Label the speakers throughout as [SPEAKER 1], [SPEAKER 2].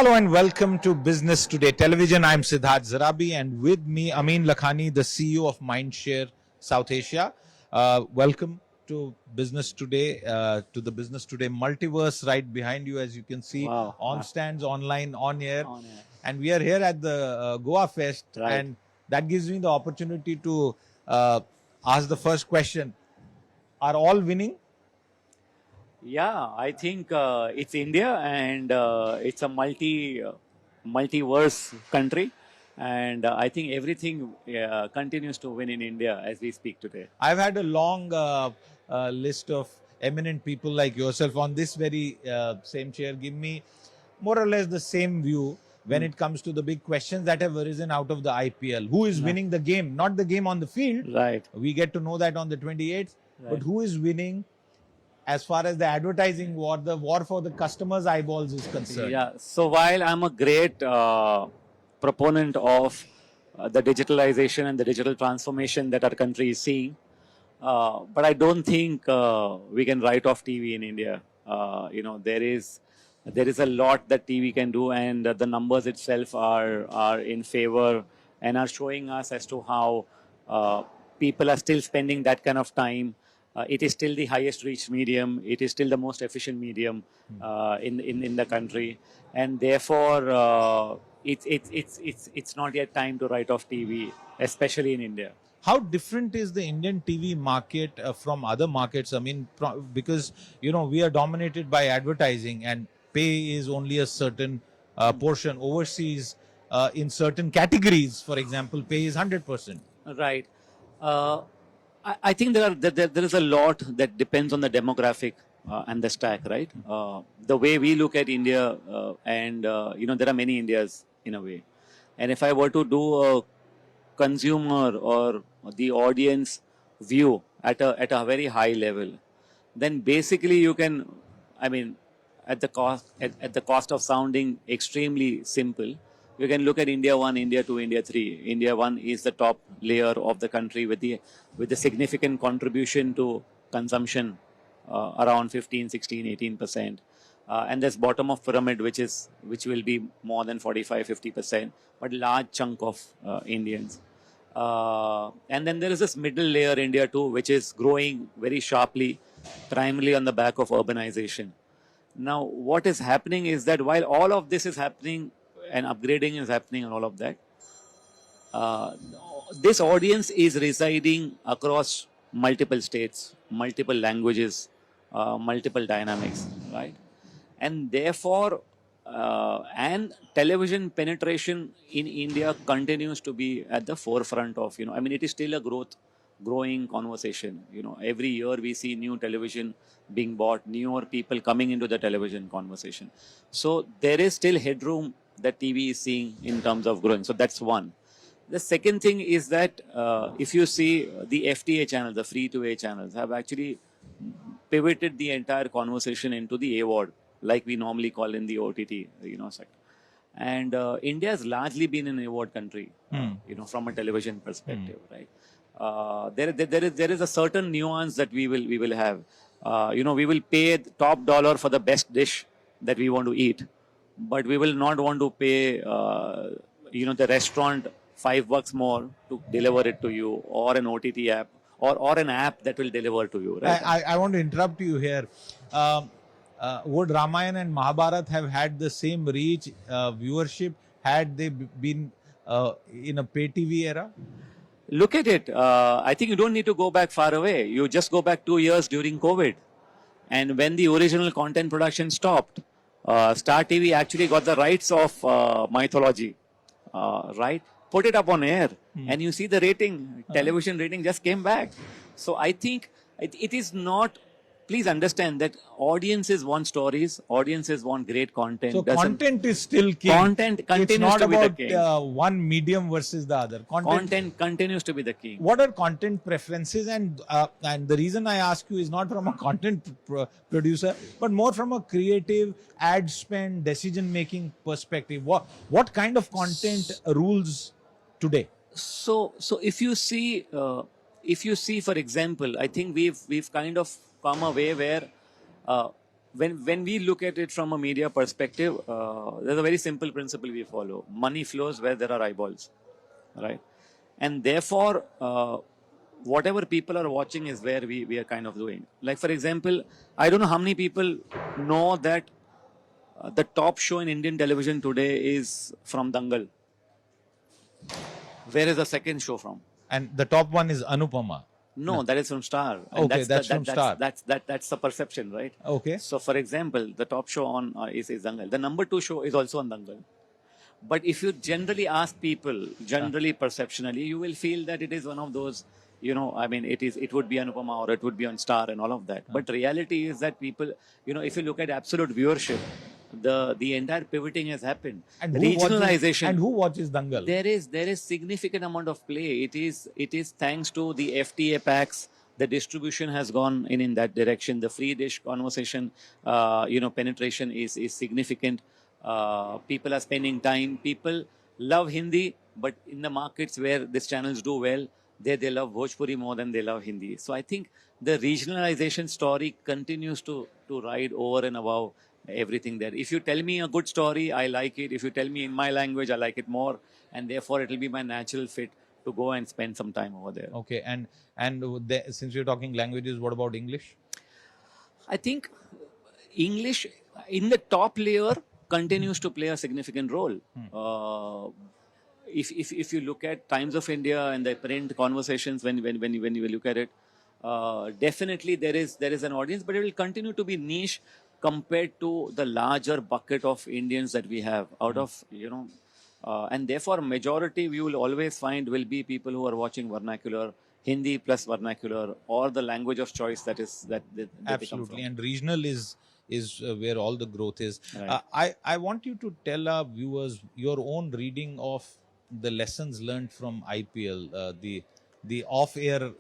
[SPEAKER 1] Hello and welcome to Business Today Television. I'm Siddharth Zarabi and with me Amin Lakhani, the CEO of Mindshare South Asia. Welcome to Business Today, to the Business Today multiverse right behind you, as you can see,
[SPEAKER 2] Wow.
[SPEAKER 1] on stands, online, on air.
[SPEAKER 2] On air.
[SPEAKER 1] And we are here at the Goafest,
[SPEAKER 2] Right.
[SPEAKER 1] and that gives me the opportunity to ask the first question. Are all winning?
[SPEAKER 2] Yeah, I think it's India and it's a multiverse country, and I think everything continues to win in India as we speak today.
[SPEAKER 1] I've had a long list of eminent people like yourself on this very same chair give me more or less the same view when it comes to the big questions that have arisen out of the IPL. Who is winning the game? Not the game on the field.
[SPEAKER 2] Right.
[SPEAKER 1] We get to know that on the 28th. But
[SPEAKER 2] Right.
[SPEAKER 1] who is winning as far as the advertising war, the war for the customers' eyeballs is concerned?
[SPEAKER 2] Yeah. So while I'm a great proponent of the digitalization and the digital transformation that our country is seeing, but I don't think we can write off TV in India. There is a lot that TV can do, and the numbers itself are in favor and are showing us as to how people are still spending that kind of time. It is still the highest reach medium. It is still the most efficient medium in the country, and therefore it's not yet time to write off TV, especially in India.
[SPEAKER 1] How different is the Indian TV market from other markets? I mean, because we are dominated by advertising, and pay is only a certain portion. Overseas, in certain categories, for example, pay is 100%.
[SPEAKER 2] Right. Uh, I think there is a lot that depends on the demographic and the stack, right? The way we look at India, and there are many Indias in a way. And if I were to do a consumer or the audience view at a very high level, then basically you can, I mean, at the cost of sounding extremely simple, you can look at India 1, India 2, India 3. India 1 is the top layer of the country with the significant contribution to consumption, around 15, 16, 18%. And there's bottom of pyramid, which will be more than 45, 50%, but large chunk of Indians. And then there is this middle layer, India 2, which is growing very sharply, primarily on the back of urbanization. Now, what is happening is that while all of this is happening and upgrading is happening and all of that, uh, this audience is residing across multiple states, multiple languages, multiple dynamics, right? And therefore, and television penetration in India continues to be at the forefront of, I mean, it is still a growing conversation. Every year we see new television being bought, newer people coming into the television conversation. So there is still headroom that TV is seeing in terms of growing. So that's one. The second thing is that if you see the FTA channels, the free to air channels have actually pivoted the entire conversation into the AVOD, like we normally call in the OTT, sector. And India has largely been an AVOD country, from a television perspective, right? There is a certain nuance that we will have. We will pay top dollar for the best dish that we want to eat, but we will not want to pay, the restaurant $5 more to deliver it to you, or an OTT app, or an app that will deliver to you. Right?
[SPEAKER 1] I want to interrupt you here. Would Ramayana and Mahabharata have had the same reach, viewership, had they been in a pay TV era?
[SPEAKER 2] Look at it. I think you don't need to go back far away. You just go back 2 years during COVID. And when the original content production stopped, Star TV actually got the rights of mythology, right? Put it up on air, and you see the rating, television rating just came back. So I think it is not. Please understand that audiences want stories, audiences want great content.
[SPEAKER 1] So content is still king.
[SPEAKER 2] Content continues
[SPEAKER 1] it's not
[SPEAKER 2] to be
[SPEAKER 1] about
[SPEAKER 2] the king.
[SPEAKER 1] One medium versus the other.
[SPEAKER 2] Content continues to be the king.
[SPEAKER 1] What are content preferences? And the reason I ask you is not from a content producer, but more from a creative ad spend decision making perspective. What kind of content rules today?
[SPEAKER 2] So if you see, for example, I think we've kind of come a way where when we look at it from a media perspective, there's a very simple principle we follow: money flows where there are eyeballs, right? And therefore, whatever people are watching is where we are kind of doing. Like for example, I don't know how many people know that the top show in Indian television today is from Dangal. Where is the second show from?
[SPEAKER 1] And the top one is Anupama.
[SPEAKER 2] No, that is from Star. And
[SPEAKER 1] Okay, that's from Star.
[SPEAKER 2] That's the perception, right?
[SPEAKER 1] Okay.
[SPEAKER 2] So, for example, the top show on is Dangal. The number 2 show is also on Dangal. But if you generally ask people, generally perceptionally, you will feel that it is one of those, I mean, it would be Anupama or it would be on Star and all of that. But reality is that people, if you look at absolute viewership, the entire pivoting has happened.
[SPEAKER 1] And
[SPEAKER 2] Regionalization.
[SPEAKER 1] who watches Dangal?
[SPEAKER 2] There is significant amount of play. It is thanks to the FTA packs. The distribution has gone in that direction. The free dish conversation, penetration is significant. People are spending time. People love Hindi, but in the markets where these channels do well, they love Bhojpuri more than they love Hindi. So I think the regionalization story continues to ride over and above everything there. If you tell me a good story, I like it. If you tell me in my language, I like it more, and therefore it will be my natural fit to go and spend some time over there.
[SPEAKER 1] Okay, and since you're talking languages, what about English?
[SPEAKER 2] I think English in the top layer continues to play a significant role. If you look at Times of India and the print conversations, when you look at it, definitely there is an audience, but it will continue to be niche compared to the larger bucket of Indians that we have out of, and therefore majority we will always find will be people who are watching vernacular, Hindi plus vernacular, or the language of choice that they come from.
[SPEAKER 1] And regional is where all the growth is.
[SPEAKER 2] Right.
[SPEAKER 1] I want you to tell our viewers your own reading of the lessons learned from IPL, the off-air,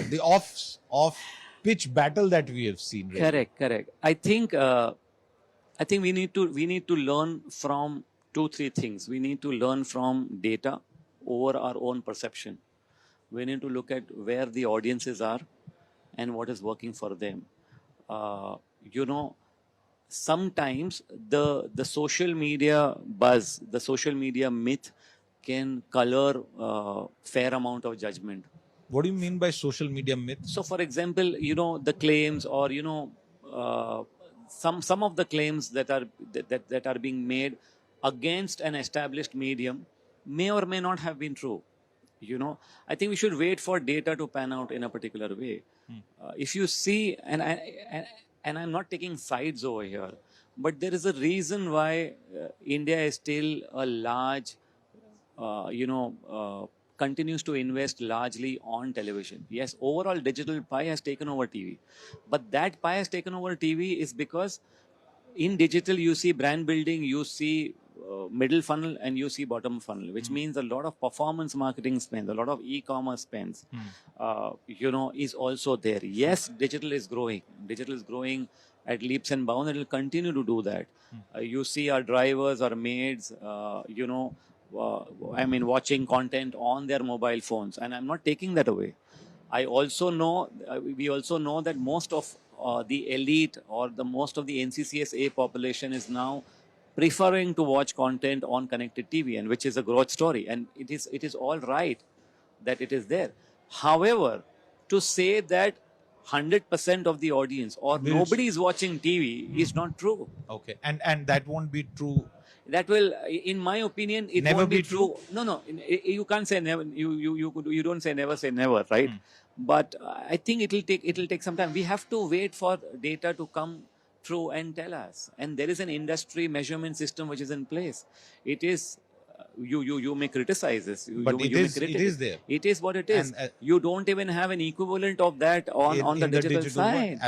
[SPEAKER 1] the off pitch battle that we have seen. Right?
[SPEAKER 2] Correct. I think we need to learn from 2-3 things. We need to learn from data over our own perception. We need to look at where the audiences are and what is working for them. Sometimes the social media buzz, the social media myth can color fair amount of judgment.
[SPEAKER 1] What do you mean by social media myth?
[SPEAKER 2] So, for example, the claims or some of the claims that are being made against an established medium may or may not have been true. I think we should wait for data to pan out in a particular way. If you see, and I'm not taking sides over here, but there is a reason why India is still a large, continues to invest largely on television. Yes, overall digital pie has taken over TV, but that pie has taken over TV is because in digital you see brand building, you see middle funnel, and you see bottom funnel, which means a lot of performance marketing spends, a lot of e-commerce spends, is also there. Yes, digital is growing at leaps and bounds, and it will continue to do that. You see our drivers, our maids, watching content on their mobile phones, and I'm not taking that away. I also know, we also know that most of the elite or most of the NCCSA population is now preferring to watch content on connected TV, and which is a growth story, and it is all right that it is there. However, to say that 100% of the audience or nobody is watching TV is not true.
[SPEAKER 1] Okay, and that won't be true.
[SPEAKER 2] That will, in my opinion, it
[SPEAKER 1] never
[SPEAKER 2] won't
[SPEAKER 1] be
[SPEAKER 2] be true. No, you can't say never. You don't say never, right? But I think it'll take some time. We have to wait for data to come through and tell us. And there is an industry measurement system which is in place. It is. You may criticize this,
[SPEAKER 1] but it is there.
[SPEAKER 2] It is what it is. And, you don't even have an equivalent of that on the digital side.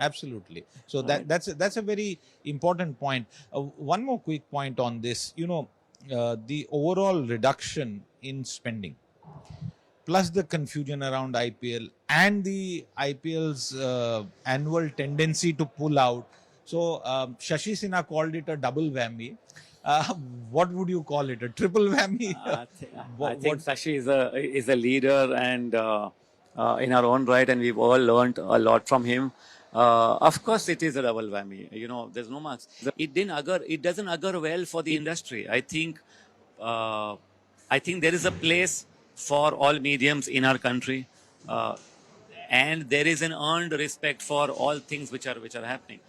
[SPEAKER 1] Absolutely. So that's a very important point. One more quick point on this. The overall reduction in spending, plus the confusion around IPL and the IPL's annual tendency to pull out. So Shashi Sinha called it a double whammy. What would you call it? A triple whammy?
[SPEAKER 2] I think Shashi is a leader and in our own right, and we've all learned a lot from him. Of course, it is a double whammy. There's no marks. It doesn't augur well for the industry. Uh, I think there is a place for all mediums in our country, and there is an earned respect for all things which are happening.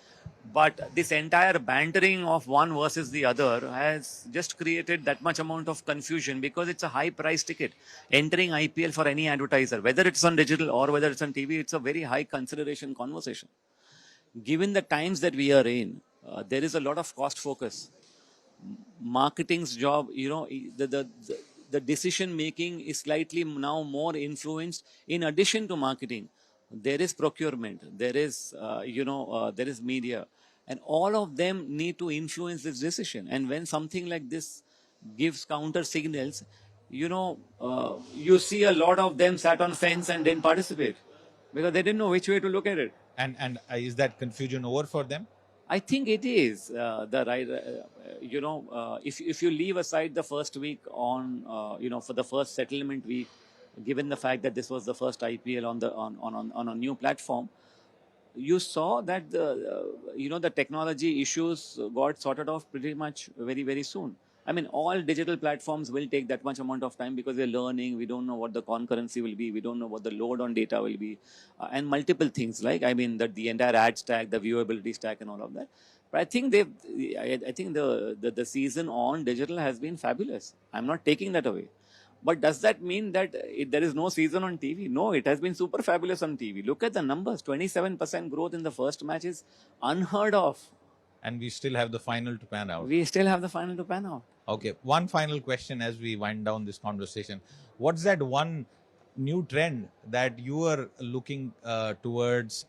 [SPEAKER 2] But this entire bantering of one versus the other has just created that much amount of confusion because it's a high price ticket. Entering IPL for any advertiser, whether it's on digital or whether it's on TV, it's a very high consideration conversation. Given the times that we are in, there is a lot of cost focus. Marketing's job, the decision making is slightly now more influenced. In addition to marketing, there is procurement, there is media, and all of them need to influence this decision. And when something like this gives counter signals, you see a lot of them sat on fence and didn't participate because they didn't know which way to look at it.
[SPEAKER 1] And is that confusion over for them?
[SPEAKER 2] I think it is the right. If you leave aside the first week on, for the first settlement week, given the fact that this was the first IPL on a new platform, you saw that the technology issues got sorted off pretty much very, very soon. I mean, all digital platforms will take that much amount of time because we're learning. We don't know what the concurrency will be. We don't know what the load on data will be, and multiple things the entire ad stack, the viewability stack, and all of that. But I think the season on digital has been fabulous. I'm not taking that away. But does that mean that there is no season on TV? No, it has been super fabulous on TV. Look at the numbers. 27% growth in the first match is unheard of.
[SPEAKER 1] And we still have the final to pan out.
[SPEAKER 2] We still have the final to pan out.
[SPEAKER 1] Okay, one final question as we wind down this conversation. What's that one new trend that you are looking towards,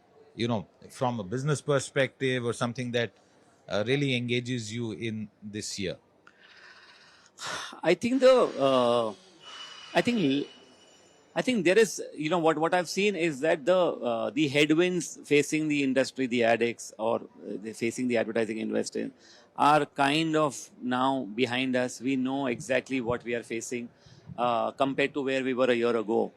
[SPEAKER 1] from a business perspective, or something that really engages you in this year?
[SPEAKER 2] I think I think there is, what I've seen is that the headwinds facing the industry, the addicts, or facing the advertising industry, are kind of now behind us. We know exactly what we are facing compared to where we were a year ago,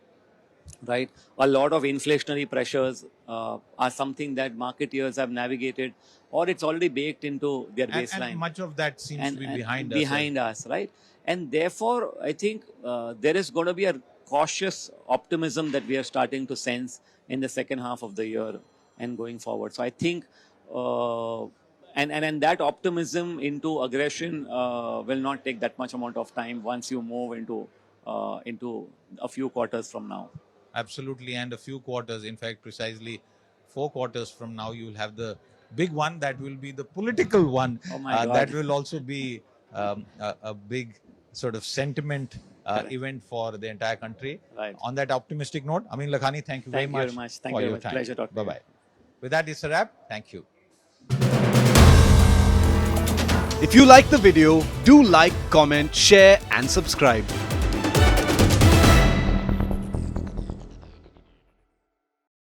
[SPEAKER 2] right? A lot of inflationary pressures are something that marketeers have navigated, or it's already baked into their baseline.
[SPEAKER 1] And much of that seems to be behind us.
[SPEAKER 2] Behind us, right? And therefore, I think there is going to be a cautious optimism that we are starting to sense in the second half of the year and going forward. So I think, and that optimism into aggression will not take that much amount of time once you move into a few quarters from now.
[SPEAKER 1] Absolutely, and a few quarters, in fact, precisely 4 quarters from now, you will have the big one that will be the political one.
[SPEAKER 2] Oh my God.
[SPEAKER 1] That will also be a big sort of sentiment event for the entire country.
[SPEAKER 2] Right.
[SPEAKER 1] On that optimistic note, Amin Lakhani, thank you very much.
[SPEAKER 2] Thank you very much. Pleasure talking.
[SPEAKER 1] Bye-bye. With that, it's a wrap. Thank you.
[SPEAKER 3] If you like the video, do like, comment, share and subscribe.